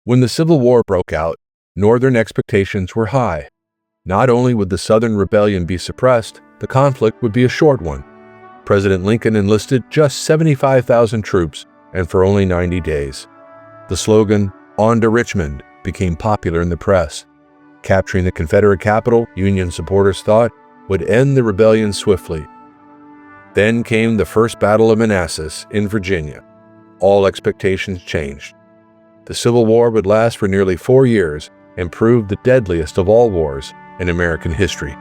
When the Civil War broke out, Northern expectations were high. Not only would the Southern rebellion be suppressed, the conflict would be a short one. President Lincoln enlisted just 75,000 troops, and for only 90 days. The slogan, "On to Richmond," became popular in the press. Capturing the Confederate capital, Union supporters thought, would end the rebellion swiftly. Then came the First Battle of Manassas in Virginia. All expectations changed. The Civil War would last for nearly 4 years and prove the deadliest of all wars in American history.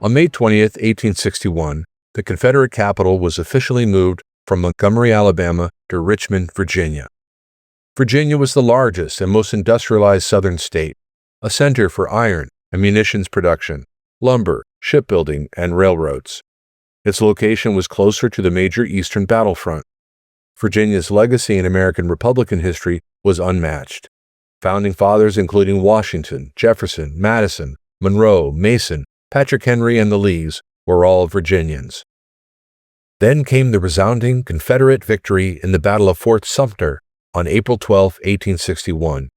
On May 20, 1861, the Confederate capital was officially moved from Montgomery, Alabama, to Richmond, Virginia. Virginia was the largest and most industrialized southern state, a center for iron and munitions production, lumber, shipbuilding, and railroads. Its location was closer to the major eastern battlefront. Virginia's legacy in American Republican history was unmatched. Founding fathers including Washington, Jefferson, Madison, Monroe, Mason, Patrick Henry, and the Lees were all Virginians. Then came the resounding Confederate victory in the Battle of Fort Sumter on April 12, 1861.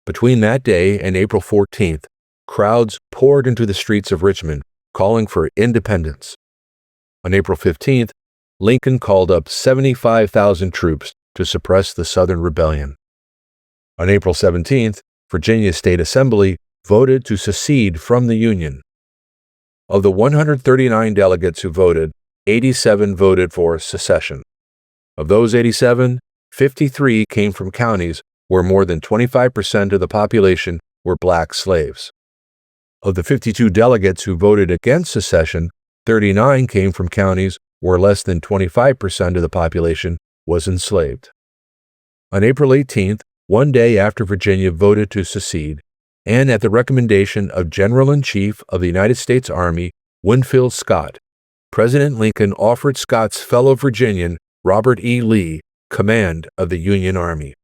Between that day and April 14th, crowds poured into the streets of Richmond, calling for independence. On April 15th, Lincoln called up 75,000 troops to suppress the Southern Rebellion. On April 17th, Virginia's State Assembly voted to secede from the Union. Of the 139 delegates who voted, 87 voted for secession. Of those 87, 53 came from counties where more than 25% of the population were black slaves. Of the 52 delegates who voted against secession, 39 came from counties where less than 25% of the population was enslaved. On April 18th, one day after Virginia voted to secede, and at the recommendation of General-in-Chief of the United States Army, Winfield Scott, President Lincoln offered Scott's fellow Virginian, Robert E. Lee, command of the Union Army.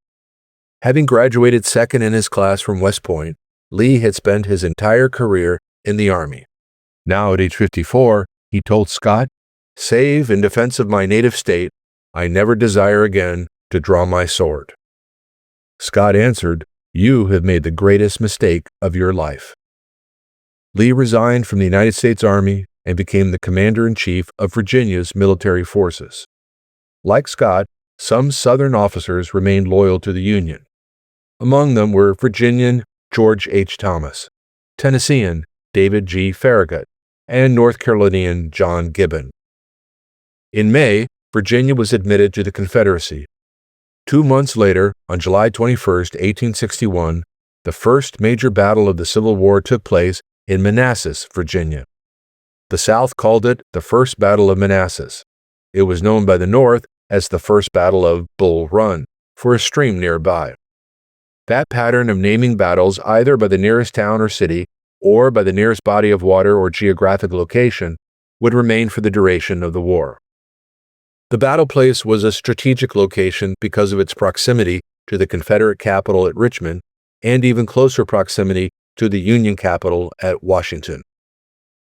Having graduated second in his class from West Point, Lee had spent his entire career in the Army. Now at age 54, he told Scott, "Save in defense of my native state, I never desire again to draw my sword." Scott answered, "You have made the greatest mistake of your life." Lee resigned from the United States Army and became the commander-in-chief of Virginia's military forces. Like Scott, some Southern officers remained loyal to the Union. Among them were Virginian George H. Thomas, Tennessean David G. Farragut, and North Carolinian John Gibbon. In May, Virginia was admitted to the Confederacy. 2 months later, on July 21, 1861, the first major battle of the Civil War took place in Manassas, Virginia. The South called it the First Battle of Manassas. It was known by the North as the First Battle of Bull Run, for a stream nearby. That pattern of naming battles either by the nearest town or city, or by the nearest body of water or geographic location, would remain for the duration of the war. The battle place was a strategic location because of its proximity to the Confederate capital at Richmond and even closer proximity to the Union capital at Washington.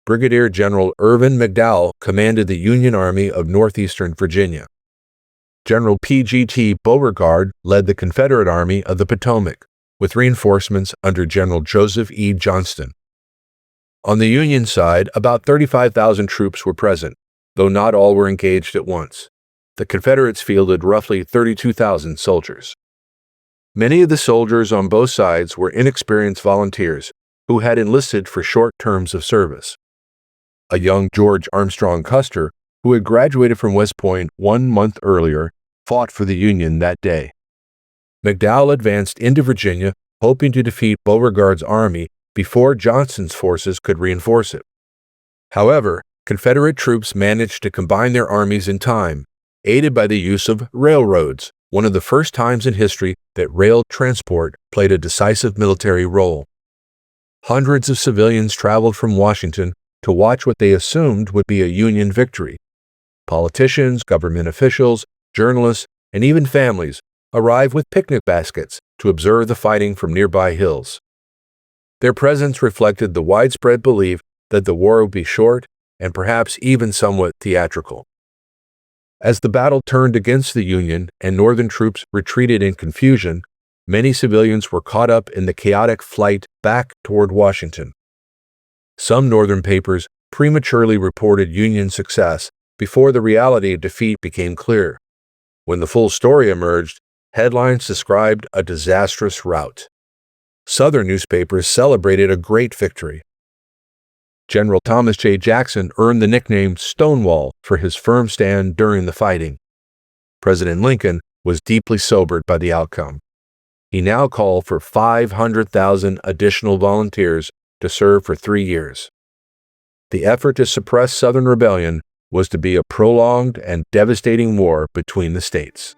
Brigadier General Irvin McDowell commanded the Union Army of northeastern Virginia. General P.G.T. Beauregard led the Confederate Army of the Potomac, with reinforcements under General Joseph E. Johnston. On the Union side, about 35,000 troops were present, though not all were engaged at once. The Confederates fielded roughly 32,000 soldiers. Many of the soldiers on both sides were inexperienced volunteers who had enlisted for short terms of service. A young George Armstrong Custer, who had graduated from West Point 1 month earlier, fought for the Union that day. McDowell advanced into Virginia, hoping to defeat Beauregard's army before Johnston's forces could reinforce it. However, Confederate troops managed to combine their armies in time, aided by the use of railroads, one of the first times in history that rail transport played a decisive military role. Hundreds of civilians traveled from Washington to watch what they assumed would be a Union victory. Politicians, government officials, journalists, and even families arrived with picnic baskets to observe the fighting from nearby hills. Their presence reflected the widespread belief that the war would be short and perhaps even somewhat theatrical. As the battle turned against the Union and Northern troops retreated in confusion, many civilians were caught up in the chaotic flight back toward Washington. Some Northern papers prematurely reported Union success before the reality of defeat became clear. When the full story emerged, headlines described a disastrous rout. Southern newspapers celebrated a great victory. General Thomas J. Jackson earned the nickname Stonewall for his firm stand during the fighting. President Lincoln was deeply sobered by the outcome. He now called for 500,000 additional volunteers to serve for 3 years. The effort to suppress Southern rebellion was to be a prolonged and devastating war between the states.